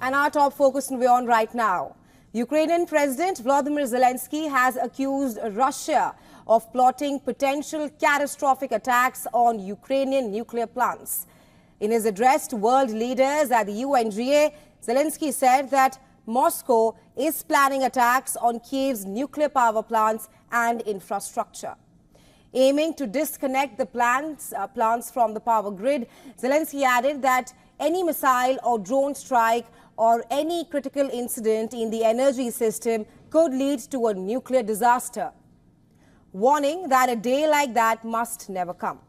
And our top focus in WION right now. Ukrainian President Volodymyr Zelensky has accused Russia of plotting potential catastrophic attacks on Ukrainian nuclear plants. In his address to world leaders at the UNGA, Zelensky said that Moscow is planning attacks on Kiev's nuclear power plants and infrastructure. Aiming to disconnect the plants from the power grid, Zelensky added that any missile or drone strike or any critical incident in the energy system could lead to a nuclear disaster, warning that a day like that must never come.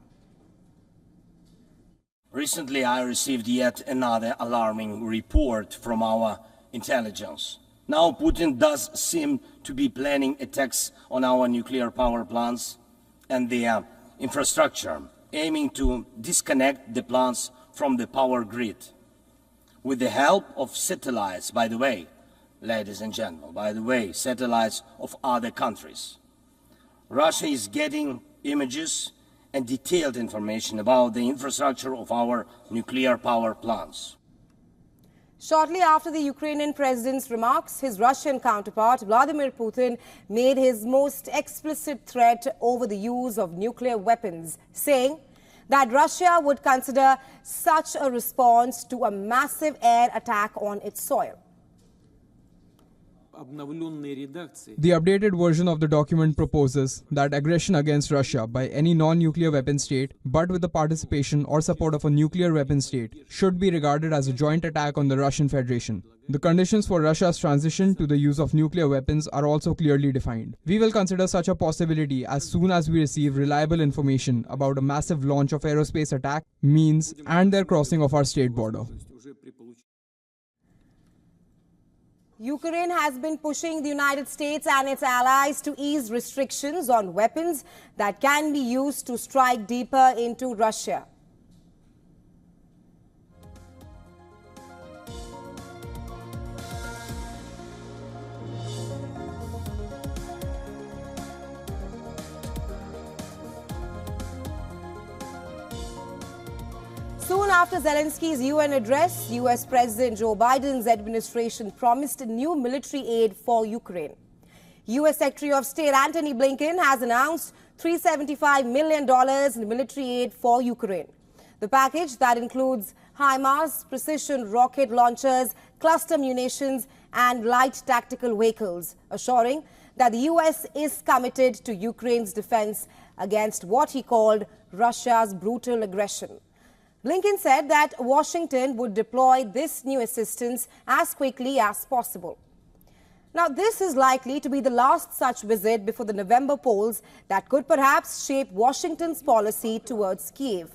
Recently, I received yet another alarming report from our intelligence. Now Putin does seem to be planning attacks on our nuclear power plants and their infrastructure, aiming to disconnect the plants from the power grid. With the help of satellites, by the way, ladies and gentlemen, satellites of other countries. Russia is getting images and detailed information about the infrastructure of our nuclear power plants. Shortly after the Ukrainian president's remarks, his Russian counterpart, Vladimir Putin, made his most explicit threat over the use of nuclear weapons, saying that Russia would consider such a response to a massive air attack on its soil. The updated version of the document proposes that aggression against Russia by any non-nuclear weapon state, but with the participation or support of a nuclear weapon state, should be regarded as a joint attack on the Russian Federation. The conditions for Russia's transition to the use of nuclear weapons are also clearly defined. We will consider such a possibility as soon as we receive reliable information about a massive launch of aerospace attack, means, and their crossing of our state border. Ukraine has been pushing the United States and its allies to ease restrictions on weapons that can be used to strike deeper into Russia. Soon after Zelensky's UN address, US President Joe Biden's administration promised new military aid for Ukraine. US Secretary of State Antony Blinken has announced $375 million in military aid for Ukraine. The package that includes HIMARS, precision rocket launchers, cluster munitions and light tactical vehicles, assuring that the US is committed to Ukraine's defense against what he called Russia's brutal aggression. Blinken said that Washington would deploy this new assistance as quickly as possible. Now, this is likely to be the last such visit before the November polls that could perhaps shape Washington's policy towards Kyiv.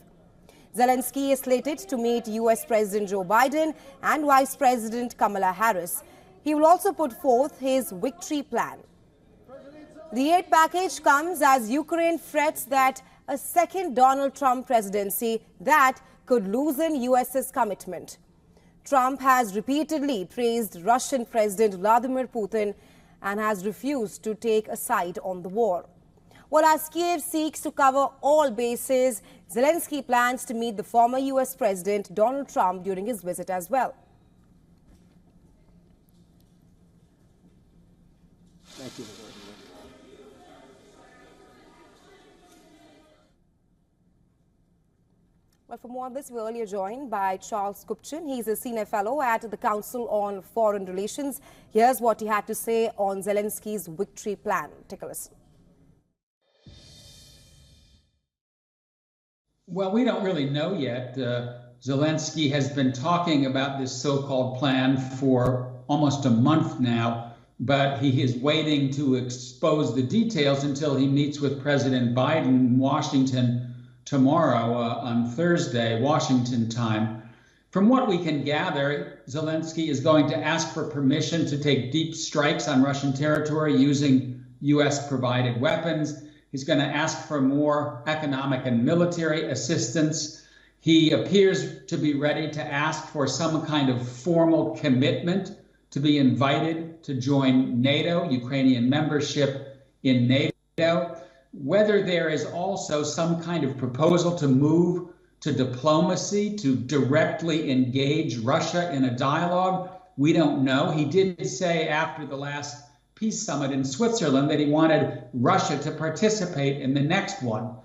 Zelensky is slated to meet US President Joe Biden and Vice President Kamala Harris. He will also put forth his victory plan. The aid package comes as Ukraine frets that a second Donald Trump presidency that could loosen US's commitment. Trump has repeatedly praised Russian President Vladimir Putin and has refused to take a side on the war. While as Kyiv seeks to cover all bases, Zelensky plans to meet the former US President Donald Trump during his visit as well. Thank you. Well, for more on this, we're earlier joined by Charles Kupchan. He's a senior fellow at the Council on Foreign Relations. Here's what he had to say on Zelensky's victory plan. Take a listen. Well, we don't really know yet. Zelensky has been talking about this so-called plan for almost a month now, but he is waiting to expose the details until he meets with President Biden in Washington tomorrow on Thursday, Washington time. From what we can gather, Zelensky is going to ask for permission to take deep strikes on Russian territory using US-provided weapons. He's going to ask for more economic and military assistance. He appears to be ready to ask for some kind of formal commitment to be invited to join NATO, Ukrainian membership in NATO. Whether there is also some kind of proposal to move to diplomacy, to directly engage Russia in a dialogue, We don't know. He did say after the last peace summit in Switzerland that he wanted Russia to participate in the next one.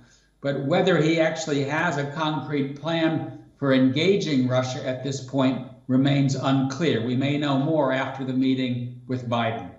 But whether he actually has a concrete plan for engaging Russia at this point remains unclear. We may know more after the meeting with Biden.